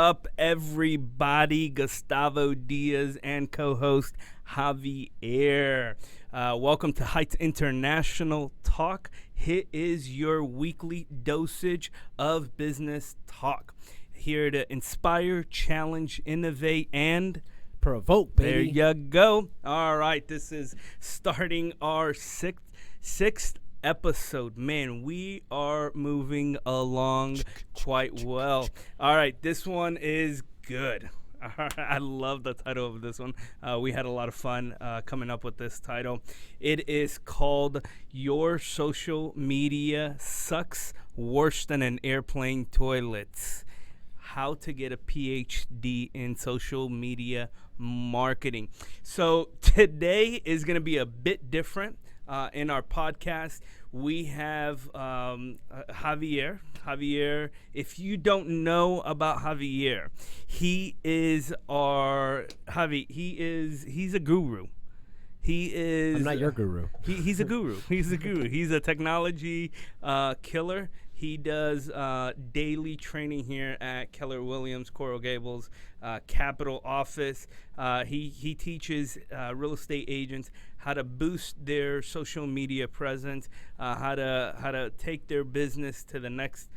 up, everybody? Gustavo Diaz and co-host Javier. Welcome to Heights International Talk. It is your weekly dosage of business talk. Here to inspire, challenge, innovate, and provoke, baby. There you go. All right, this is starting our sixth episode. Man, we are moving along quite well. All right, this one is good. I love the title of this one. We had a lot of fun coming up with this title. It is called Your Social Media Sucks Worse Than an Airplane Toilet. How to get a PhD in social media marketing. So today is going to be a bit different. In our podcast, we have Javier. Javier, if you don't know about Javier, he is he's a guru. He is. I'm not your guru. He's a guru. He's a guru. He's a technology killer. He does daily training here at Keller Williams, Coral Gables, Capital Office. He teaches real estate agents how to boost their social media presence, how to take their business to the next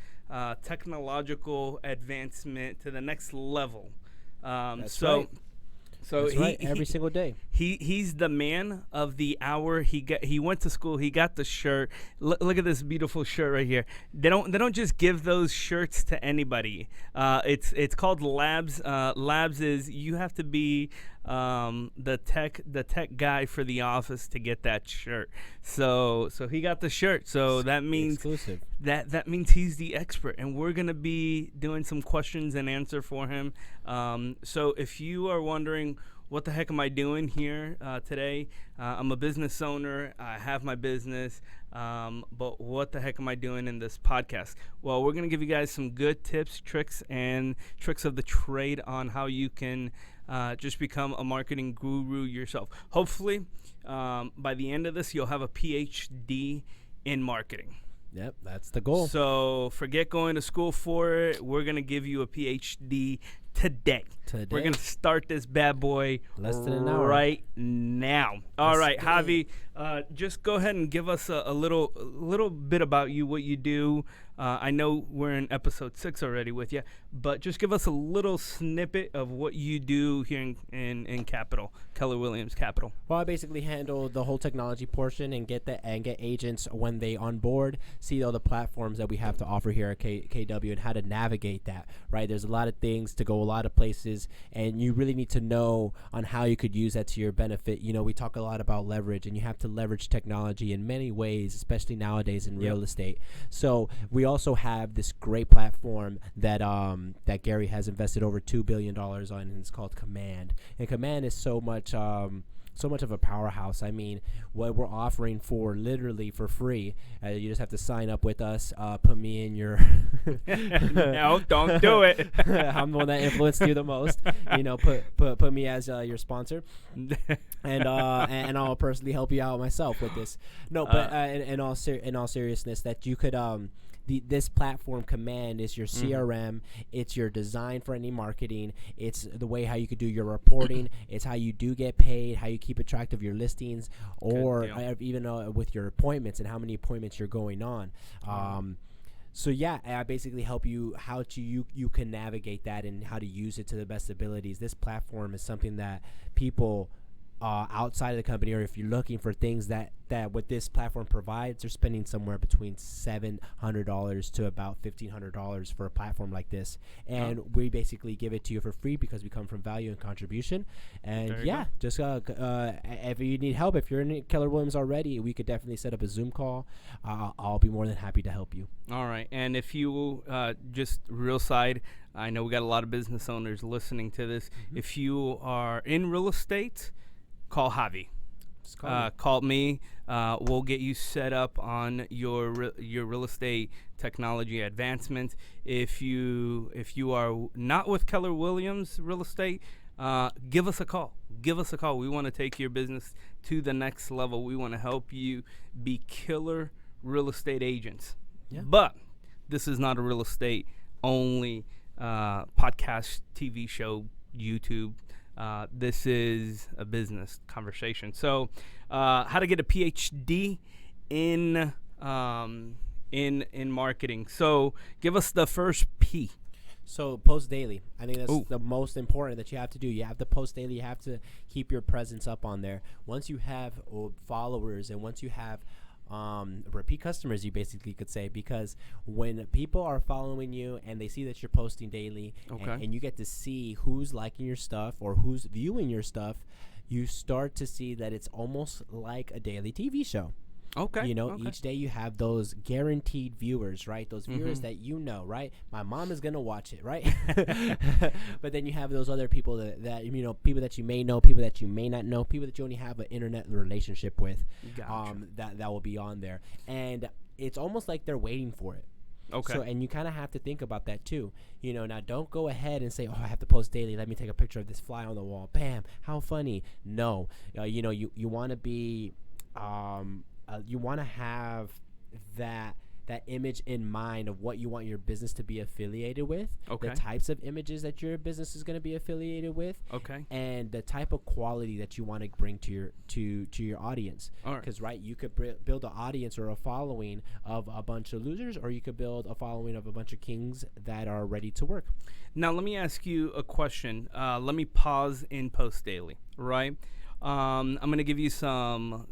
technological advancement, to the next level. That's right. So That's right. Every single day. He's the man of the hour. He went to school. He got the shirt. Look at this beautiful shirt right here. They don't just give those shirts to anybody. It's called Labs. Labs is you have to be the tech guy for the office to get that shirt. So he got the shirt. So that means exclusive. That means he's the expert, and we're gonna be doing some questions and answer for him. So if you are wondering, what the heck am I doing here today? I'm a business owner. I have my business. But what the heck am I doing in this podcast? Well, we're going to give you guys some good tips, tricks of the trade on how you can just become a marketing guru yourself. Hopefully, by the end of this, you'll have a PhD in marketing. Yep, that's the goal. So forget going to school for it. We're going to give you a PhD today. We're going to start this bad boy less than an hour right now. All right, Javi, just go ahead and give us a little bit about you, what you do. I know we're in episode 6 already with you, but just give us a little snippet of what you do here in Capital, Keller Williams Capital. Well, I basically handle the whole technology portion and get agents when they onboard, see all the platforms that we have to offer here at KW and how to navigate that, right? There's a lot of things to go a lot of places, and you really need to know on how you could use that to your benefit. You know, we talk a lot about leverage, and you have to leverage technology in many ways, especially nowadays in real estate. So we also have this great platform that that Gary has invested over $2 billion on, and it's called Command. And Command is so much of a powerhouse. I mean, what we're offering literally for free. You just have to sign up with us. Put me in your. No, don't do it. I'm the one that influenced you the most. You know, put me as your sponsor, and I'll personally help you out myself with this. No, but in all seriousness, that you could this platform Command is your CRM. It's your design for any marketing. It's the way how you could do your reporting. It's how you do get paid, how you keep track of your listings, or even with your appointments and how many appointments you're going on. So yeah, I basically help you how to you can navigate that and how to use it to the best abilities. This platform is something that people outside of the company, or if you're looking for things that what this platform provides, they're spending somewhere between $700 to about $1,500 for a platform like this, and we basically give it to you for free because we come from value and contribution. And just if you need help, if you're in Keller Williams already, we could definitely set up a Zoom call. I'll be more than happy to help you. All right, and if you just real side, I know we got a lot of business owners listening to this. If you are in real estate, call Javi. Call me. We'll get you set up on your real estate technology advancement. If you are not with Keller Williams Real Estate, give us a call. We want to take your business to the next level. We want to help you be killer real estate agents. Yeah. But this is not a real estate only podcast, TV show, YouTube. This is a business conversation. So, how to get a PhD in marketing. So, give us the first P. So post daily. I think that's Ooh. the most important that you have to do. You have to post daily. You have to keep your presence up on there. Once you have followers and once you have repeat customers, you basically could say, because when people are following you and they see that you're posting daily, and you get to see who's liking your stuff or who's viewing your stuff, you start to see that it's almost like a daily TV show. Okay. Each day you have those guaranteed viewers, right? Those viewers that right? My mom is going to watch it, right? But then you have those other people that people that you may know, people that you may not know, people that you only have an internet relationship with. Gotcha. That will be on there. And it's almost like they're waiting for it. Okay. So, and you kind of have to think about that too. Now don't go ahead and say, I have to post daily. Let me take a picture of this fly on the wall. Bam. How funny. No. You want to be... you want to have that image in mind of what you want your business to be affiliated with, the types of images that your business is going to be affiliated with, and the type of quality that you want to bring to your audience. Because you could build an audience or a following of a bunch of losers, or you could build a following of a bunch of kings that are ready to work. Now let me ask you a question. Let me pause in post daily. Right, I'm going to give you some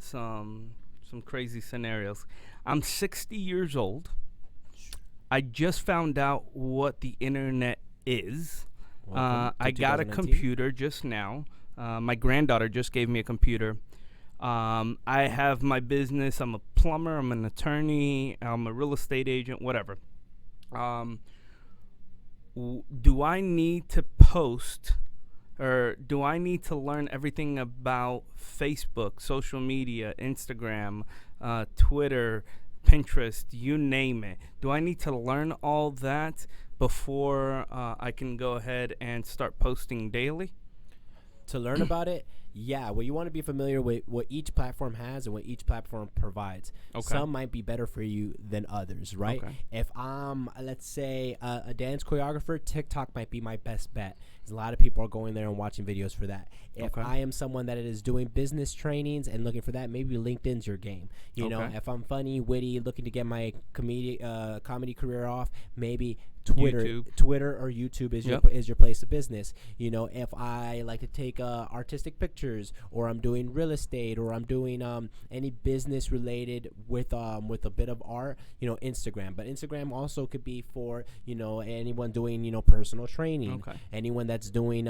crazy scenarios. I'm 60 years old. I just found out what the internet is. I got a computer just now. My granddaughter just gave me a computer. I have my business. I'm a plumber. I'm an attorney. I'm a real estate agent, whatever. Do I need to post, or do I need to learn everything about Facebook, social media, Instagram, Twitter, Pinterest, you name it? Do I need to learn all that before I can go ahead and start posting daily? To learn about it, yeah. Well, you want to be familiar with what each platform has and what each platform provides. Some might be better for you than others, right? If I'm, let's say, a dance choreographer, TikTok might be my best bet. A lot of people are going there and watching videos for that. If I am someone that is doing business trainings and looking for that, maybe LinkedIn's your game. If I'm funny, witty, looking to get my comedy career off, maybe Twitter or YouTube is your place of business. If I like to take artistic pictures, or I'm doing real estate, or I'm doing any business related with a bit of art, Instagram. But Instagram also could be for anyone doing personal training, anyone that's doing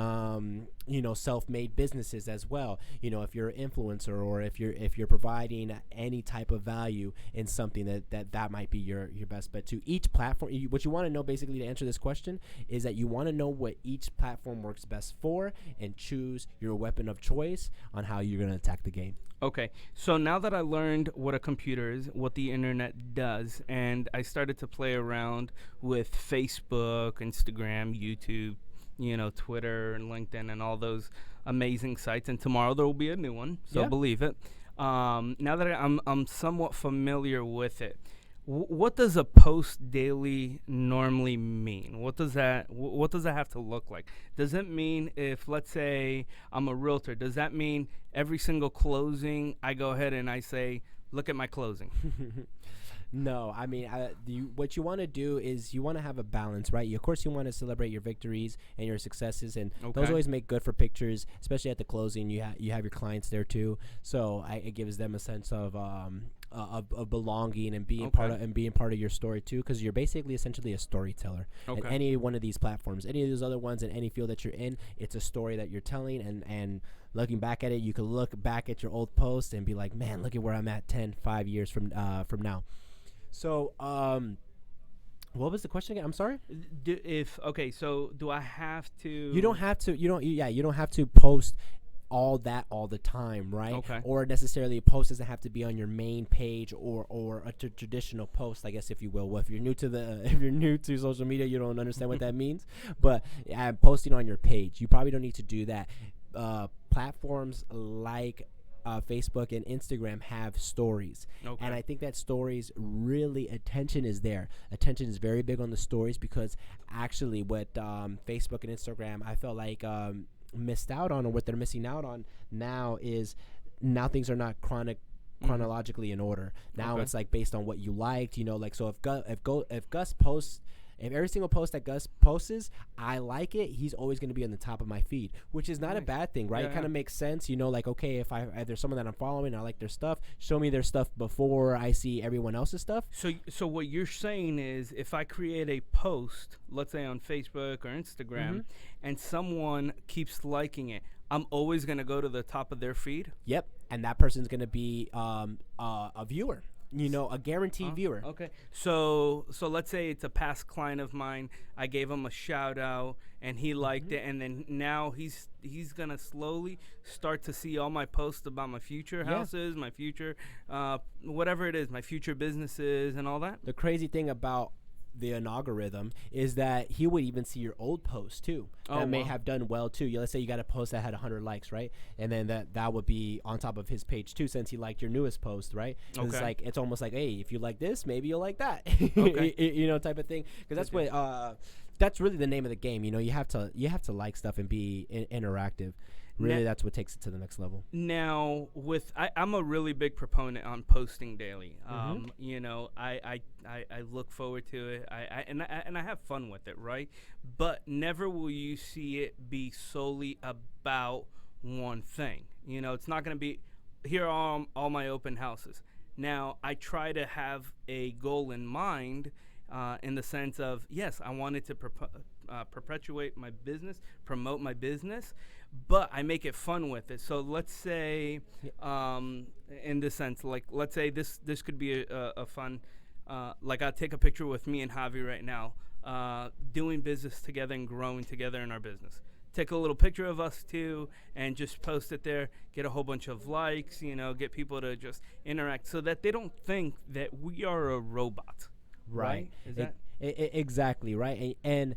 self-made businesses as well. If you're an influencer, or if you're providing any type of value in something, that might be your best bet too. Each platform, what you want to know basically to answer this question is that you want to know what each platform works best for, and choose your weapon of choice on how you're going to attack the game. Okay, so now that I learned what a computer is, what the internet does, and I started to play around with Facebook, Instagram, YouTube, Twitter and LinkedIn and all those amazing sites, and tomorrow there will be a new one, so believe it. Now that I'm somewhat familiar with it, what does a post daily normally mean? What does that have to look like? Does it mean, if let's say I'm a realtor, does that mean every single closing I go ahead and I say, look at my closing? No, I mean, what you want to do is you want to have a balance, right? Of course, you want to celebrate your victories and your successes, and those always make good for pictures, especially at the closing. You have your clients there too, so it gives them a sense of belonging and being part of your story too, because you're basically essentially a storyteller. And any one of these platforms, any of those other ones, in any field that you're in, it's a story that you're telling, and looking back at it, you can look back at your old post and be like, man, look at where I'm at 5 years from now. So, what was the question again? I'm sorry. So do I have to? You don't have to. You don't have to post all that all the time, right? Or necessarily a post doesn't have to be on your main page or a traditional post, I guess, if you will. Well, if you're new to social media, you don't understand what that means. But posting on your page, you probably don't need to do that. Platforms like Facebook and Instagram have stories. Okay. And I think that stories really, attention is there. Attention is very big on the stories, because actually what Facebook and Instagram, I felt like missed out on, or what they're missing out on now, is now things are not chronologically in order. Now it's like based on what you liked, like, so if Gus posts, if every single post that Gus posts, I like it, he's always going to be on the top of my feed, which is not a bad thing, right? It kind of makes sense, like, okay, if there's someone that I'm following, I like their stuff, show me their stuff before I see everyone else's stuff. So what you're saying is, if I create a post, let's say on Facebook or Instagram, and someone keeps liking it, I'm always going to go to the top of their feed? Yep, and that person's going to be a viewer. A guaranteed viewer. Okay. So let's say it's a past client of mine. I gave him a shout out and he liked it, and then now he's gonna slowly start to see all my posts about my future houses, my future whatever it is, my future businesses and all that. The crazy thing about the algorithm is that he would even see your old posts too that may have done well too. Let's say you got a post that had 100 likes, right? And then that would be on top of his page too, since he liked your newest post, right? Okay. It's almost like, hey, if you like this, maybe you'll like that. Okay. Type of thing, because that's what that's really the name of the game. You have to like stuff and be interactive. Really, that's what takes it to the next level. Now, I'm a really big proponent on posting daily. I look forward to it. I have fun with it, right? But never will you see it be solely about one thing. It's not going to be, here are all my open houses. Now, I try to have a goal in mind, in the sense of, yes, I wanted to perpetuate my business, promote my business, but I make it fun with it. So let's say, in this sense, like, let's say this could be a fun, like, I'll take a picture with me and Javi right now, doing business together and growing together in our business. Take a little picture of us too and just post it there, get a whole bunch of likes, get people to just interact, so that they don't think that we are a robot. Right? Is that exactly right? And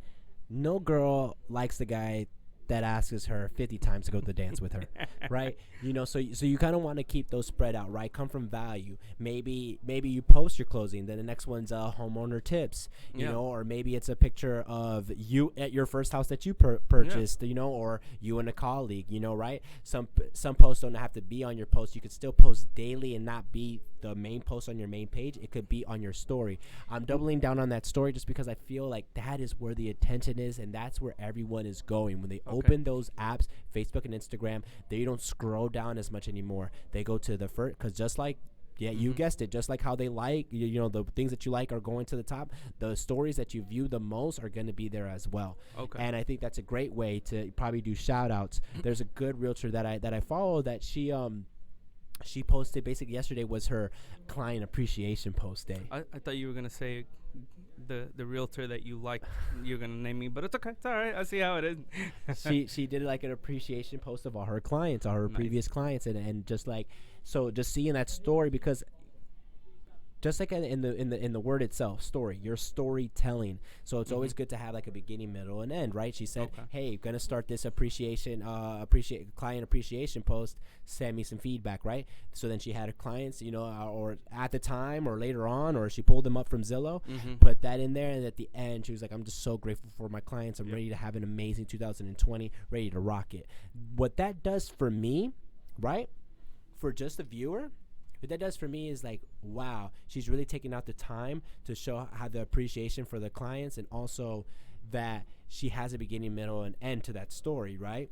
no girl likes the guy that asks her 50 times to go to the dance with her, right? So you kind of want to keep those spread out, right? Come from value. Maybe you post your closing, then the next one's homeowner tips, you know, or maybe it's a picture of you at your first house that you purchased, or you and a colleague, right? Some posts don't have to be on your post. You could still post daily and not be the main post on your main page. It could be on your story. I'm doubling down on that story just because I feel like that is where the attention is, and that's where everyone is going. When they open those apps, Facebook and Instagram, they don't scroll down as much anymore. They go to the first, because just like, you guessed it, just like how they like, the things that you like are going to the top, the stories that you view the most are going to be there as well. Okay. And I think that's a great way to probably do shout outs. There's a good realtor that I follow that she posted, basically yesterday was her client appreciation post day. I thought you were going to say the realtor that you like, you're going to name me, but it's okay. It's all right. I see how it is. She did like an appreciation post of all her clients, all her previous clients, and just like, so just seeing that story, because just like in the word itself, story, your storytelling. So it's always good to have like a beginning, middle, and end, right? She said, hey, gonna start this client appreciation post, send me some feedback, right? So then she had her clients, or at the time or later on, or she pulled them up from Zillow, put that in there, and at the end she was like, I'm just so grateful for my clients. I'm ready to have an amazing 2020, ready to rock it. What that does for me, right? For just the viewer, what that does for me is like, wow, she's really taking out the time to show how the appreciation for the clients, and also that she has a beginning, middle, and end to that story, right?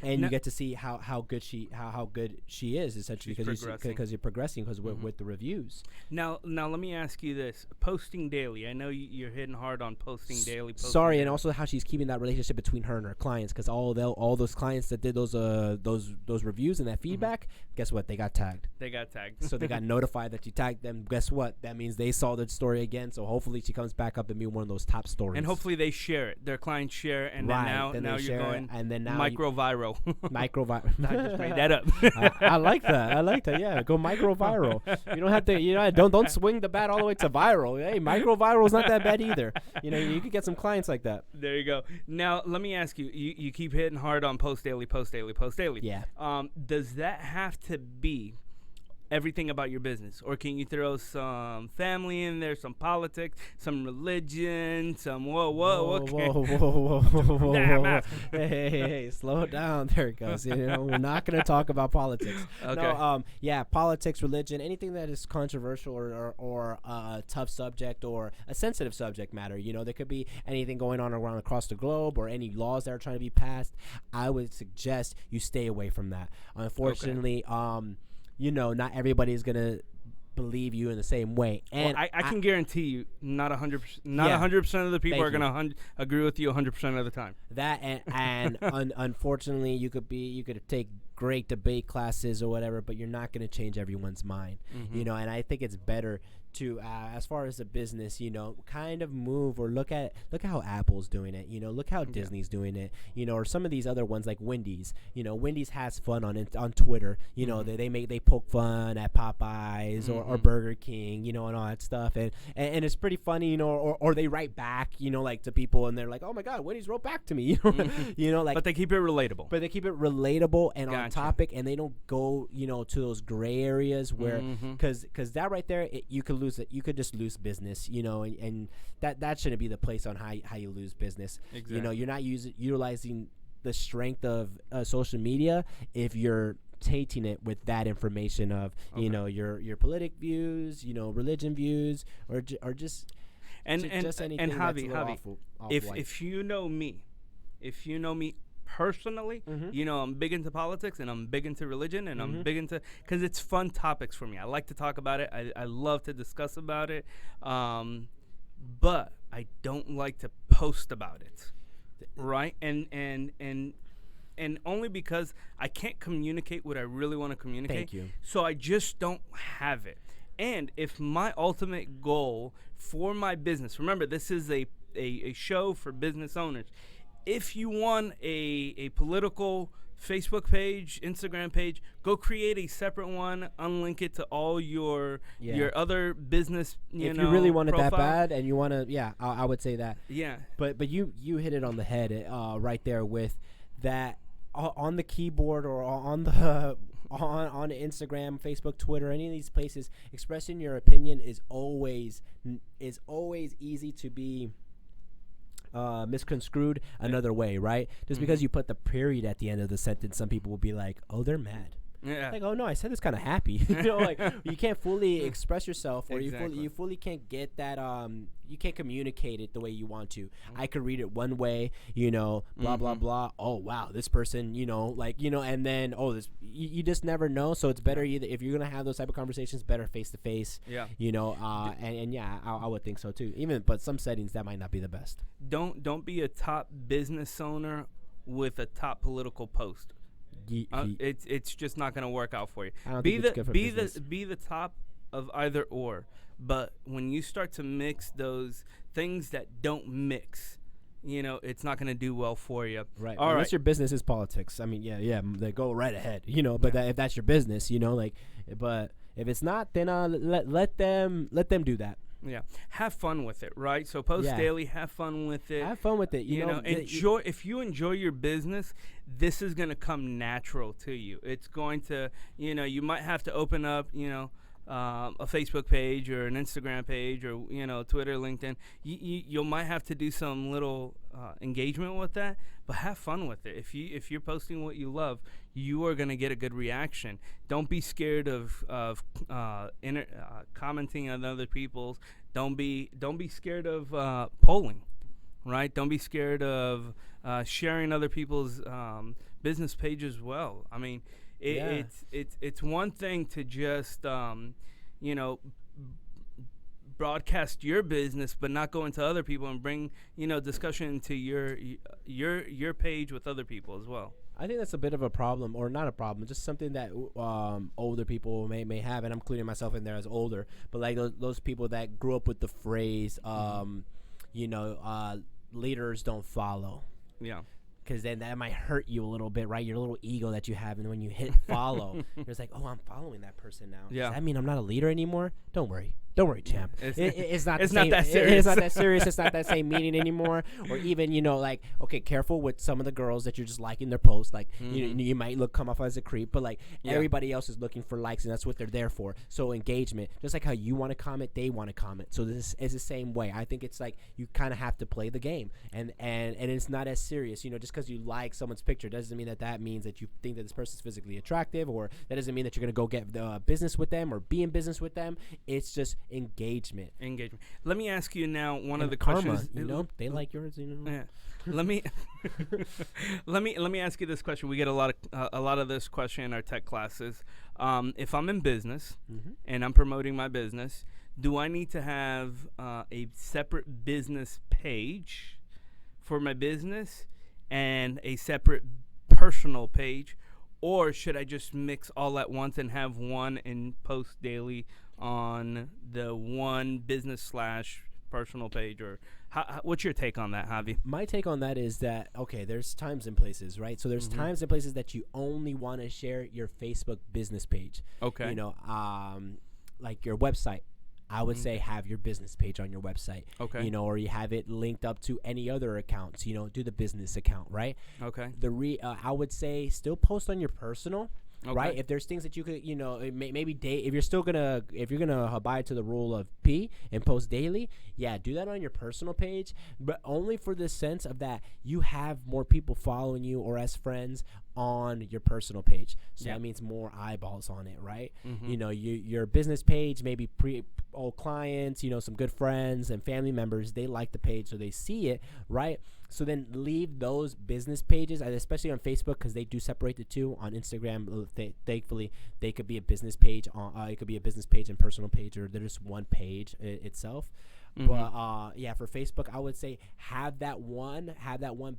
And you get to see how good she is, essentially, because you're progressing with the reviews. Now let me ask you this: posting daily. I know you're hitting hard on posting daily. And also how she's keeping that relationship between her and her clients, because all those clients that did those reviews and that feedback, guess what? They got tagged. So they got notified that you tagged them. Guess what? That means they saw the story again. So hopefully she comes back up and be one of those top stories. And hopefully they share it. Their clients share it, and then now you're going, and then now micro viral viral. Micro-viral. I just made that up. I like that. I like that. Yeah, go micro-viral. You don't have to. Don't swing the bat all the way to viral. Hey, micro-viral is not that bad either. You could get some clients like that. There you go. Now let me ask you. You keep hitting hard on post daily, post daily, post daily. Yeah. Does that have to be everything about your business, or can you throw some family in there, some politics, some religion, some whoa, hey, slow down. There it goes. We're not going to talk about politics. Okay. No, politics, religion, anything that is controversial or a tough subject or a sensitive subject matter. There could be anything going on around across the globe or any laws that are trying to be passed. I would suggest you stay away from that. Unfortunately, not everybody is gonna believe you in the same way, and I can guarantee you, not 100%, not 100% of the people are gonna agree with you 100% of the time. That and unfortunately, you could take great debate classes or whatever, but you're not gonna change everyone's mind, and I think it's better to as far as a business, kind of move or look at how Apple's doing it, look how Disney's doing it, or some of these other ones like Wendy's. Wendy's has fun on Twitter. They poke fun at Popeyes or Burger King, and all that stuff, and it's pretty funny, or they write back, like to people, and they're like, oh my God, Wendy's wrote back to me, like. But they keep it relatable. And on topic, and they don't go, to those gray areas where, because that right there, you could lose it. You could just lose business, and that shouldn't be the place on how you lose business. Exactly. You're not utilizing the strength of social media if you're tainting it with that information of your politic views, religion views, or just just anything and Javi, if you know me personally, I'm big into politics, and I'm big into religion, and I'm big into, because it's fun topics for me. I like to talk about it. I love to discuss about it, but I don't like to post about it, right? And only because I can't communicate what I really want to communicate. Thank you. So I just don't have it. And if my ultimate goal for my business, remember, this is a show for business owners. If you want a political Facebook page, Instagram page, go create a separate one, unlink it to all your other business, if you really want it that bad and you want to, I would say that. Yeah. But you hit it on the head right there with that on the keyboard or on the on Instagram, Facebook, Twitter, any of these places, expressing your opinion is always easy to be misconstrued another way, right? Just because you put the period at the end of the sentence, some people will be like, oh, they're mad. Yeah. Like, oh no, I said this kind of happy. Like you can't fully express yourself, or you fully can't get that. You can't communicate it the way you want to. I could read it one way, blah blah blah. Oh wow, this person, and then this. You just never know. So it's better either if you're gonna have those type of conversations, better face to face. Yeah. I would think so too. But some settings that might not be the best. Don't be a top business owner with a top political post. It's just not going to work out for you. Be the top of either or, but when you start to mix those things that don't mix, it's not going to do well for you. Right. Unless your business is politics. I mean, they go right ahead. But if that's your business, but if it's not, then let them do that. Yeah, have fun with it, right? So post daily, have fun with it. Have fun with it. Enjoy. If you enjoy your business, this is gonna come natural to you. It's going to, you might have to open up, a Facebook page or an Instagram page or Twitter, LinkedIn. You might have to do some little engagement with that, but have fun with it. If you're posting what you love, you are gonna get a good reaction. Don't be scared of commenting on other people's. Don't be scared of polling, right? Don't be scared of sharing other people's business page as well. I mean, it's one thing to just broadcast your business, but not go into other people and bring discussion into your page with other people as well. I think that's a bit of a problem, or not a problem, just something that older people may have, and I'm including myself in there as older. But like those people that grew up with the phrase, leaders don't follow. Yeah. because then that might hurt you a little bit, right? Your little ego that you have, and when you hit follow, it's like, oh, I'm following that person now. Yeah. Does that mean I'm not a leader anymore? Don't worry, champ. It's not. It's the not same, that serious. It's not that serious. It's not that same meaning anymore. Or even, like, okay, careful with some of the girls that you're just liking their posts. Like, you might come off as a creep, but like everybody else is looking for likes, and that's what they're there for. So engagement, just like how you want to comment, they want to comment. So this is the same way. I think it's like you kind of have to play the game, and it's not as serious. Just because you like someone's picture doesn't mean that means that you think that this person's physically attractive, or that doesn't mean that you're gonna go get business with them or be in business with them. It's just engagement. Let me ask you now one of the karma, questions. they like yours. Yeah. Let me ask you this question. We get a lot of this question in our tech classes. If I'm in business and I'm promoting my business, do I need to have a separate business page for my business and a separate personal page, or should I just mix all at once and have one and post daily on the one business / personal page? Or what's your take on that, Javi? My take on that is that, okay, there's times and places, right? So there's times and places that you only want to share your Facebook business page. Okay. Like your website. I would say have your business page on your website. Okay. Or you have it linked up to any other accounts. Do the business account, right? Okay. I would say still post on your personal. Okay. Right, if there's things that you could, maybe if you're gonna abide to the rule of P and post daily, do that on your personal page, but only for the sense of that you have more people following you or as friends on your personal page. So that means more eyeballs on it, right? Your business page, maybe old clients, some good friends and family members, they like the page, so they see it, right? So then leave those business pages, and especially on Facebook, because they do separate the two. On Instagram, thankfully, they could be a business page. It could be a business page and personal page, or they're just one page itself. But for Facebook, I would say have that one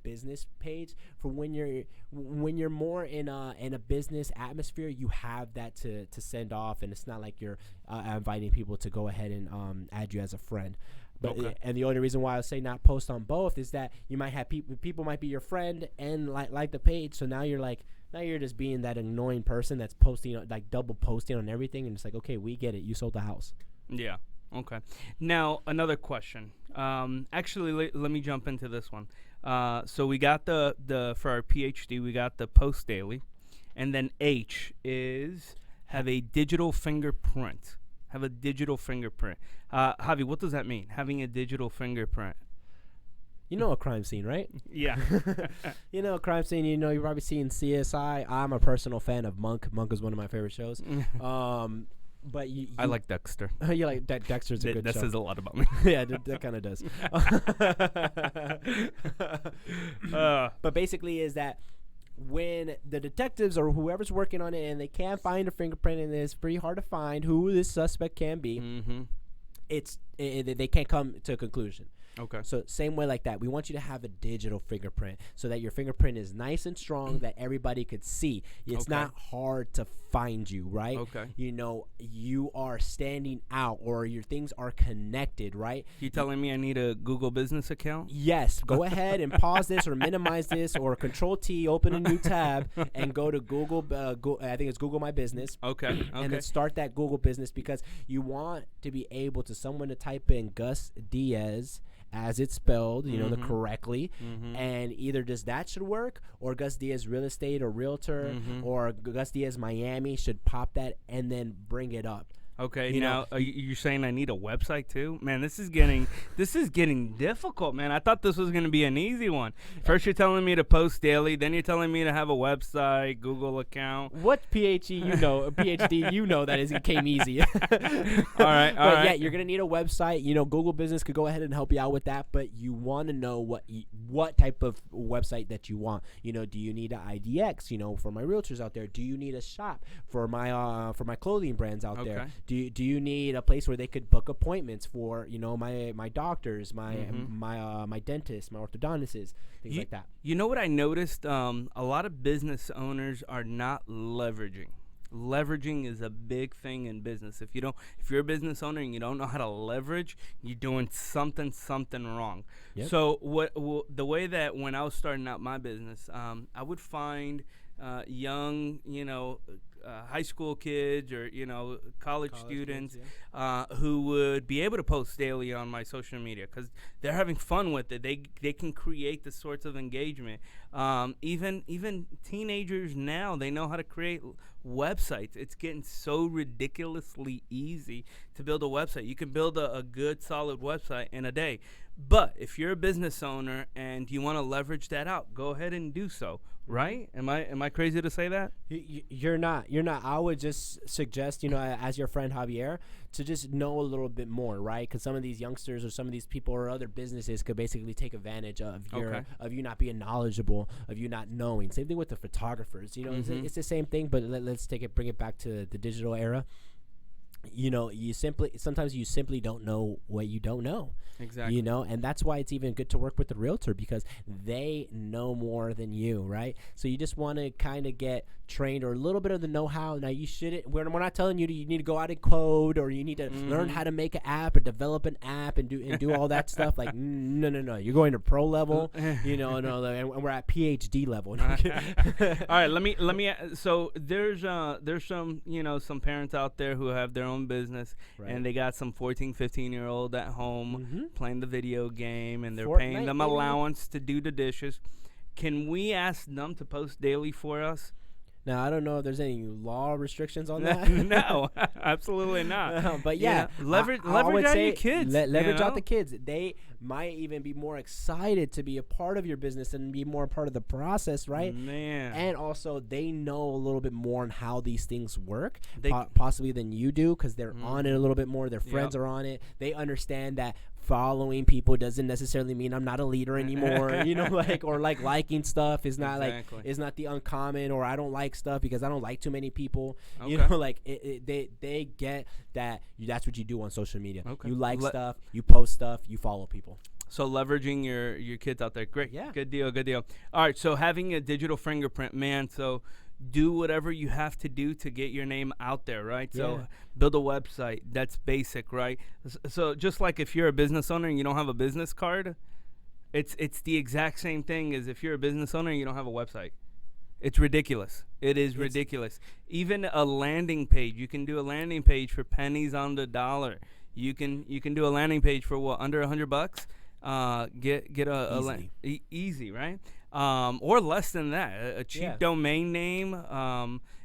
business page for when you're more in a business atmosphere. You have that to send off, and it's not like you're inviting people to go ahead and add you as a friend. But and the only reason why I would say not post on both is that you might have people might be your friend and like the page. So now you're just being that annoying person that's posting, like double posting on everything, and it's like, okay, we get it. You sold the house. Yeah. Okay. Now another question. Actually, let me jump into this one. So we got the for our PhD, we got the post daily, and then H is have a digital fingerprint. Have a digital fingerprint. Javi, what does that mean? Having a digital fingerprint. A crime scene, right? Yeah. A crime scene. You've probably seen CSI. I'm a personal fan of Monk. Monk is one of my favorite shows. But I like Dexter. You like Dexter's a good show. That says a lot about me. Yeah, that kind of does. But basically is that when the detectives or whoever's working on it and they can't find a fingerprint, and it's pretty hard to find who this suspect can be, they can't come to a conclusion. Okay. So same way like that, we want you to have a digital fingerprint so that your fingerprint is nice and strong that everybody could see. It's not hard to find you, right? Okay. You are standing out, or your things are connected, right? You telling me I need a Google business account? Yes. Go ahead and pause this or minimize this or Control T, open a new tab and go to Google. I think it's Google My Business. Okay. And then start that Google business, because you want to be able to someone to type in Gus Diaz as it's spelled, the correctly, and either just that should work, or Gus Diaz Real Estate or Realtor, or Gus Diaz Miami should pop that and then bring it up. Okay, now you're saying I need a website too? Man, this is getting difficult, man. I thought this was going to be an easy one. First you're telling me to post daily, then you're telling me to have a website, Google account. What PhD that it came easy. all right. Yeah, you're going to need a website. Google Business could go ahead and help you out with that, but you want to know what type of website that you want. Do you need an IDX, for my realtors out there? Do you need a shop for my clothing brands out there? Do you need a place where they could book appointments for my doctors, my dentists, my orthodontists, things like that? You know what I noticed? A lot of business owners are not leveraging. leveraging is a big thing in business. If you're a business owner and you don't know how to leverage, you're doing something wrong. Yep. So the way that when I was starting out my business, I would find young, high school kids or college students kids, yeah. who would be able to post daily on my social media because they're having fun with it. They can create the sorts of engagement. Even teenagers now, they know how to create websites. It's getting so ridiculously easy to build a website. You can build a good solid website in a day. But if you're a business owner and you want to leverage that out, go ahead and do so. Right? Am I crazy to say that? You're not. I would just suggest, as your friend Javier, to just know a little bit more, right? Because some of these youngsters or some of these people or other businesses could basically take advantage of of you not being knowledgeable, of you not knowing. Same thing with the photographers. It's the same thing, but let's bring it back to the digital era. Sometimes you simply don't know what you don't know. Exactly. And that's why it's even good to work with the realtor because they know more than you, right? So you just want to kind of get trained or a little bit of the know-how. Now you shouldn't. We're not telling you you need to go out and code or you need to learn how to make an app or develop an app and do all that stuff. Like no. You're going to pro level, and we're at PhD level. All right, let me. So there's some parents out there who have their own business and they got some 14, 15-year-old at home playing the video game and they're paying them allowance to do the dishes. Can we ask them to post daily for us? Now, I don't know if there's any law restrictions on that. No, absolutely not. But yeah, leverage out your kids. Leverage out the kids. They might even be more excited to be a part of your business and be more a part of the process, right? Man. And also, they know a little bit more on how these things work, possibly than you do, because they're on it a little bit more. Their friends are on it. They understand that following people doesn't necessarily mean I'm not a leader anymore, or liking stuff is not is not the uncommon, or I don't like stuff because I don't like too many people. They get that that's what you do on social media. Okay. You like stuff, you post stuff, you follow people. So leveraging your kids out there, great. Yeah. Good deal. All right, so having a digital fingerprint, man. So do whatever you have to do to get your name out there, right? Yeah. So build a website. That's basic, right? So just like if you're a business owner and you don't have a business card, it's the exact same thing as if you're a business owner and you don't have a website. It's ridiculous. It's ridiculous. Even a landing page. You can do a landing page for pennies on the dollar. You can do a landing page for what, under $100? Get a easy, right? Or less than that, a cheap domain name,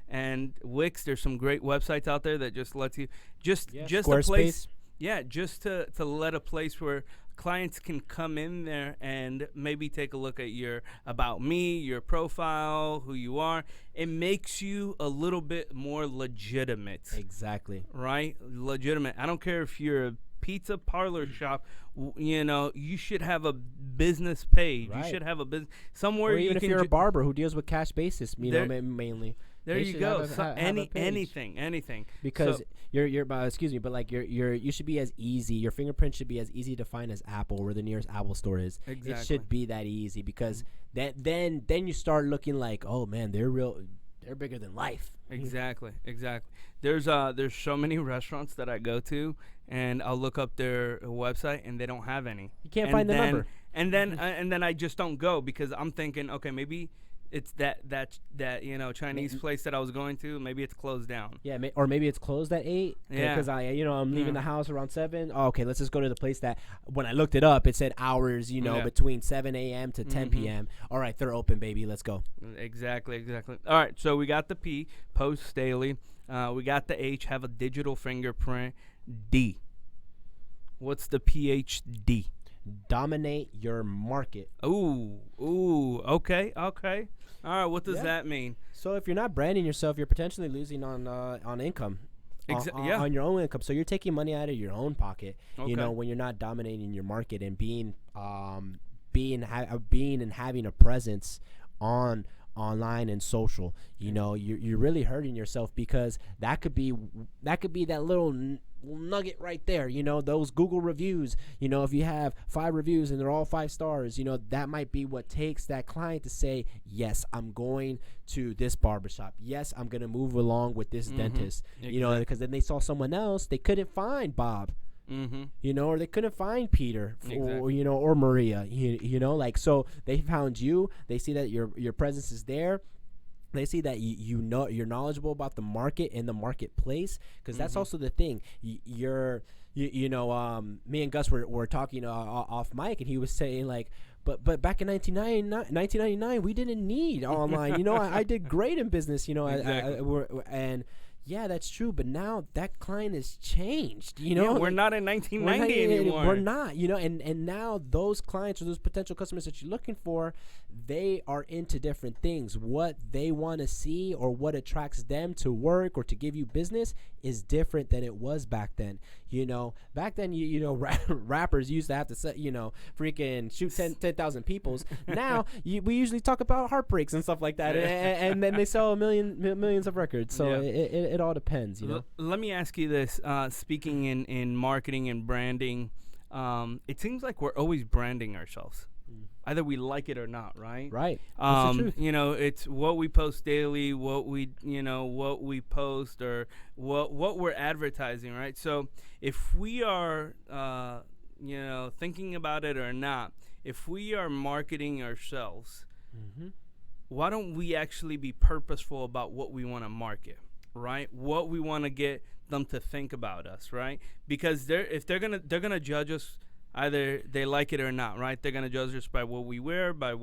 and Wix. There's some great websites out there that just lets you just a place, just to let a place where clients can come in there and maybe take a look at your about me, your profile, who you are. It makes you a little bit more legitimate. Exactly. Right? Legitimate. I don't care if you're a pizza parlor shop, you should have a business page. Right. You should have a business somewhere. Or even if you're a barber who deals with cash basis, mainly. There you go. Anything. Because you're excuse me, but like you should be as easy. Your fingerprint should be as easy to find as Apple, where the nearest Apple store is. Exactly. It should be that easy because then you start looking like, oh man, they're bigger than life. Exactly. There's so many restaurants that I go to, and I'll look up their website, and they don't have any. You can't find the number. And then I just don't go because I'm thinking, okay, maybe it's that Chinese place that I was going to. Maybe it's closed down. Yeah, or maybe it's closed at 8. Yeah, because I'm leaving the house around 7. Oh, okay, let's just go to the place that when I looked it up, it said hours. Between 7 a.m. to 10 p.m. All right, they're open, baby. Let's go. Exactly. All right, so we got the P, post daily. We got the H, have a digital fingerprint. D. What's the PhD? Dominate your market. Ooh, okay. All right, what does that mean? So if you're not branding yourself, you're potentially losing on income. On your own income. So you're taking money out of your own pocket, when you're not dominating your market and being and having a presence on online and social. You know, you're really hurting yourself, because that could be that little nugget right there. You know, those Google reviews. You know, if you have 5 reviews and they're all 5 stars, you know, that might be what takes that client to say, yes, I'm going to this barbershop. Yes, I'm gonna move along with this dentist. Exactly. You know, because then they saw someone else, they couldn't find Bob. You know, or they couldn't find Peter, or you know, or Maria. You know, like, so they found you. They see that your presence is there. They see that you know, you're knowledgeable about the market and the marketplace, because that's also the thing. You know, me and Gus were talking off mic, and he was saying, like, but back in 1999, we didn't need online. You know, I did great in business. You know, and yeah, that's true. But now that client has changed. You know, we're not in 1990 anymore. We're not. You know, and now those clients or those potential customers that you're looking for, they are into different things. What they want to see or what attracts them to work or to give you business is different than it was back then. You know, back then, you know, rappers used to have to set, you know, freaking shoot 10,000 peoples. Now we usually talk about heartbreaks and stuff like that, and then they sell millions of records. So it all depends, you know. Let me ask you this: speaking in marketing and branding, it seems like we're always branding ourselves. Either we like it or not, right? Right. That's the truth. You know, it's what we post daily, what we post, or what we're advertising, right? So if we are, you know, thinking about it or not, if we are marketing ourselves, why don't we actually be purposeful about what we want to market, right? What we want to get them to think about us, right? Because they're gonna judge us. Either they like it or not, right? They're gonna judge us by what we wear, by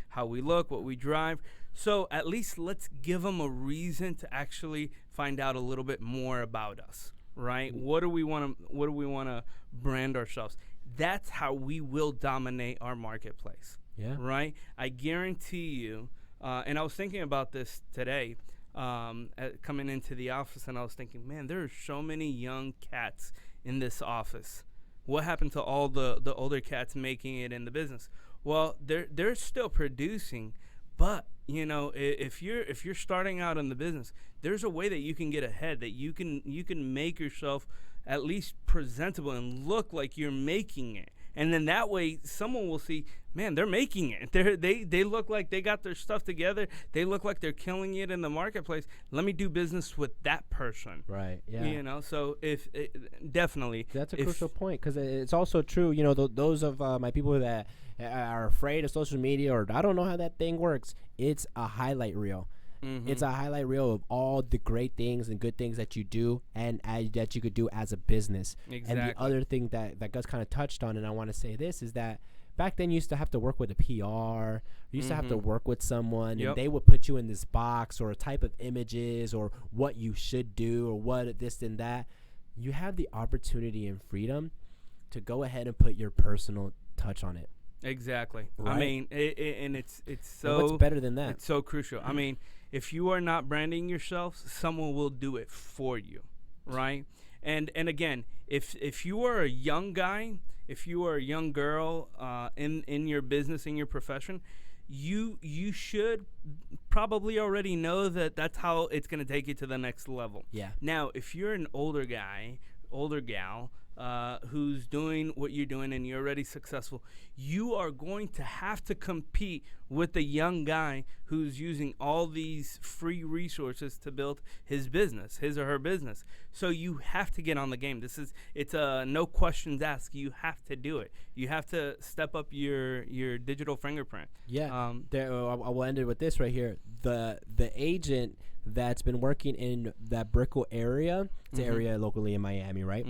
how we look, what we drive. So at least let's give them a reason to actually find out a little bit more about us, right? What do we want to brand ourselves? That's how we will dominate our marketplace. Yeah. Right. I guarantee you. And I was thinking about this today, coming into the office, and I was thinking, man, there are so many young cats in this office. What happened to all the older cats making it in the business? Well, they're still producing, but you know, if you're starting out in the business, there's a way that you can get ahead, that you can make yourself at least presentable and look like you're making it. And then that way someone will see, man, they're making it. They look like they got their stuff together. They look like they're killing it in the marketplace. Let me do business with that person. Right. Yeah. You know, so definitely. That's a crucial point, because it's also true, you know, those of my people that are afraid of social media, or I don't know how that thing works. It's a highlight reel. It's a highlight reel of all the great things and good things that you do and that you could do as a business. Exactly. And the other thing that Gus kind of touched on, and I want to say this, is that back then you used to have to work with a PR. You used to have to work with someone, and they would put you in this box or a type of images or what you should do or what this and that. You have the opportunity and freedom to go ahead and put your personal touch on it. Exactly. Right? I mean, and it's so. And what's better than that? It's so crucial. I mean, if you are not branding yourself, someone will do it for you, right? And again, if you are a young guy, if you are a young girl in your business, in your profession, you should probably already know that that's how it's going to take you to the next level. Yeah. Now, if you're an older guy, older gal, who's doing what you're doing and you're already successful, you are going to have to compete with a young guy who's using all these free resources to build his business, his or her business. So you have to get on the game. It's a no questions asked. You have to do it. You have to step up your digital fingerprint. Yeah. I will end it with this right here. The agent that's been working in that Brickell area, it's an area locally in Miami, right?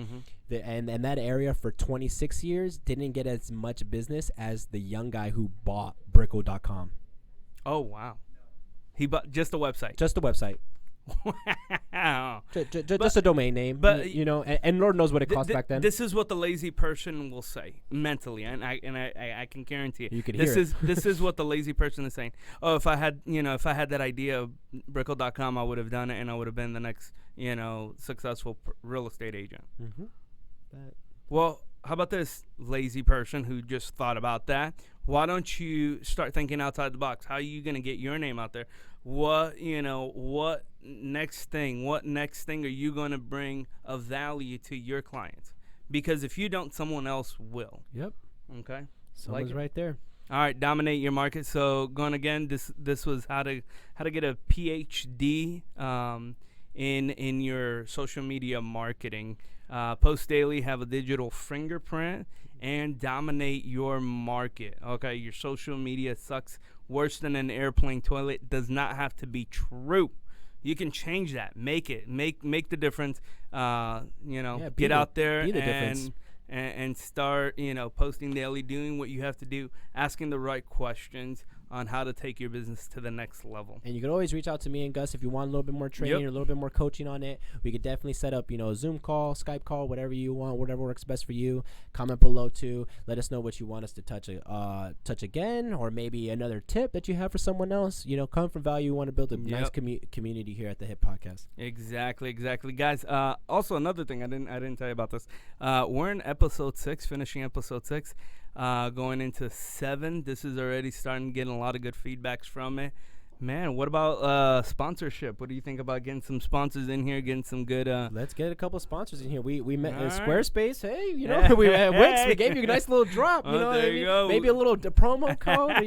And that area for 26 years didn't get as much business as the young guy who bought Brickell.com. Oh, wow. He bought just a website. Just a website. Wow. Just a domain name. But you know, and Lord knows what it cost back then. This is what the lazy person will say mentally, and I can guarantee it. You could hear it. This is what the lazy person is saying. Oh, if I had that idea of Brickell.com, I would have done it, and I would have been the next, successful real estate agent. Well, how about this lazy person who just thought about that? why don't you start thinking outside the box? How are you going to get your name out there? What next thing are you going to bring of value to your clients? Because if you don't, someone else will. Yep. Okay. Someone's right there. All right, dominate your market. So going again, this was how to get a PhD in your social media marketing. Post daily, have a digital fingerprint, and dominate your market. Okay, your social media sucks worse than an airplane toilet does not have to be true. You can change that. Make the difference. Get out there and start, posting daily, doing what you have to do, asking the right questions on how to take your business to the next level. And you can always reach out to me and Gus if you want a little bit more training or a little bit more coaching on it. We could definitely set up, a Zoom call, Skype call, whatever you want, whatever works best for you. Comment below too. Let us know what you want us to touch again, or maybe another tip that you have for someone else. Come from value. We want to build a nice community here at the Hip Podcast. Exactly, guys. Also, another thing I didn't tell you about this. We're in episode 6, finishing episode 6. Going into 7. This is already starting getting a lot of good feedbacks from it. Man, what about sponsorship? What do you think about getting some sponsors in here, getting some good Let's get a couple sponsors in here. We met All right. Squarespace. Hey, we at Wix, we gave you a nice little drop, there you go. Maybe a little promo code,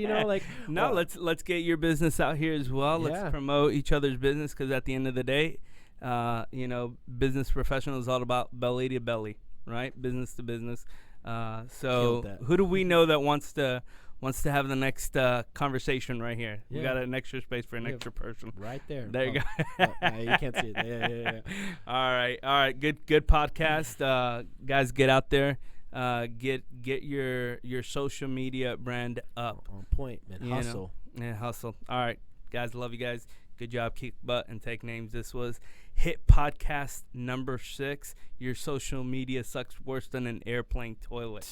let's get your business out here as well. Let's promote each other's business, because at the end of the day, business professional is all about belly to belly, right? Business to business. So who do we know that wants to have the next conversation right here? We got an extra space for an extra person right there. There you go. You can't see it. Yeah. All right. Good podcast. Guys, get out there. Get your social media brand up. On point, man. Hustle. Hustle. All right, guys. Love you guys. Good job. Kick butt and take names. This was Hit Podcast number 6. Your social media sucks worse than an airplane toilet.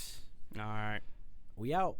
All right. We out.